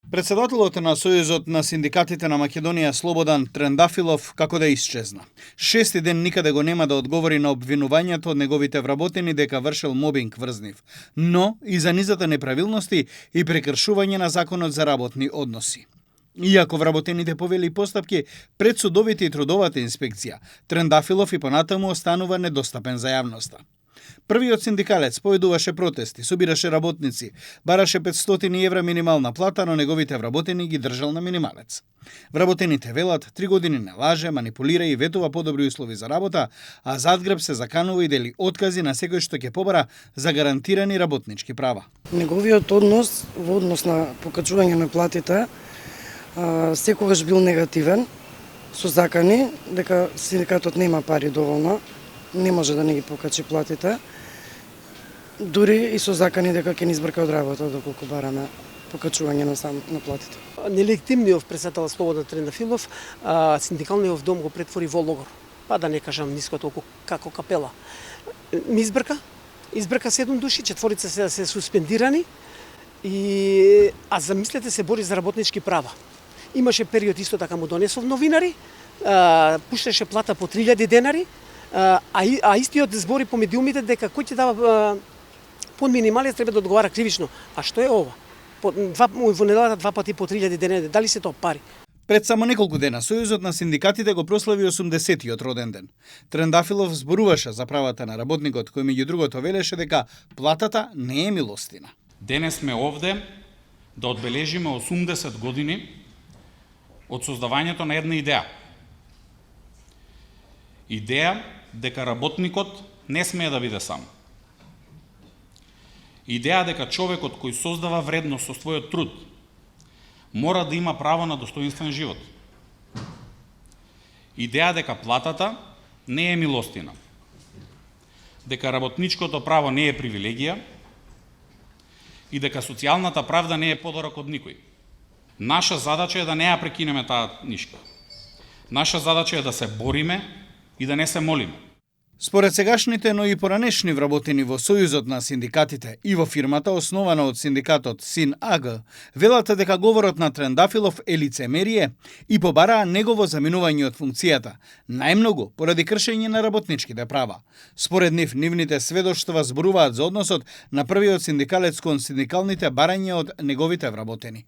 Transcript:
Председателот на Сојузот на синдикатите на Македонија Слободан Трендафилов како да исчезна. Шести ден никаде го нема да одговори на обвинувањето од неговите вработени дека вршел мобинг врз нив, но и за низата неправилности и прекршување на законот за работни односи. Иако вработените повели постапки пред судовите и трудовата инспекција, Трендафилов и понатаму останува недостапен за јавноста. Првиот синдикалец поведуваше протести, собираше работници, бараше 500 евра минимална плата, но неговите вработени ги држал на минималец. Вработените велат 3 години не лаже, манипулира и ветува подобри услови за работа, а задгреб се заканува и дели откази на секој што ќе побара за гарантирани работнички права. Неговиот однос во однос на покачување на платите секогаш бил негативен, со закани дека синдикатот нема пари доволно, не може да не ги покачи платите, дури и со закани дека ќе ни избрка од работа доколку бараме покачување на платите. Нелегитимниот председател Слободан Трендафилов синдикалниот дом го претвори во логор. Па да не кажам ниско толку како капела. Ми избрка 7 души, 4 се суспендирани а замислете се бори за работнички права. Имаше период исто така му донесов новинари, пушташе плата по 3000 денари, а истиот збори по медиумите дека кој ќе дава под минималец треба да одговара кривично. А што е ова? Во неделата 2 пати по 3000 денари, дали се тоа пари? Пред само неколку дена Сојузот на синдикатите го прослави 80-тиот роден ден. Трендафилов зборуваше за правата на работникот, кој меѓу другото велеше дека платата не е милостина. Денес сме овде да одбележиме 80 години од создавањето на една идеја. Идеја дека работникот не смее да биде сам. Идеја дека човекот кој создава вредност со својот труд мора да има право на достоинствен живот. Идеја дека платата не е милостина. Дека работничкото право не е привилегија и дека социјалната правда не е подарок од никој. Наша задача е да не ја прекинеме таа нишка. Наша задача е да се бориме и да не се молиме. Според сегашните, но и поранешни вработени во Сојузот на синдикатите и во фирмата основана од синдикатот Син АГ, велат дека говорот на Трендафилов е лицемерие и побараа негово заминување од функцијата, најмногу поради кршење на работничките права. Според нив, нивните сведоштва зборуваат за односот на првиот синдикалец кон синдикалните барања од неговите вработени.